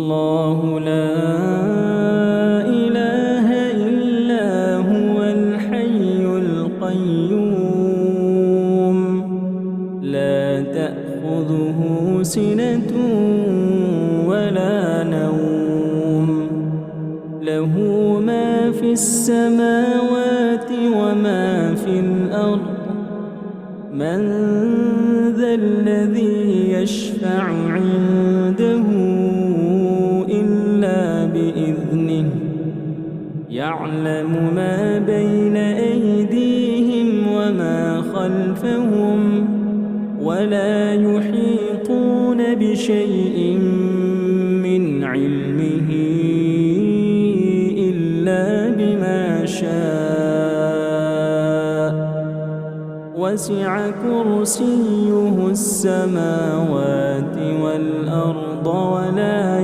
الله لا إله إلا هو الحي القيوم لا تأخذه سنة ولا نوم له ما في السماوات وما في الأرض من ذا الذي يشفع عنده إلا بإذنه يعلم ما بين أيديهم وما خلفهم ولا يحيطون بشيء من علمه إلا بما شاء وسع كرسيه السماوات والأرض ولا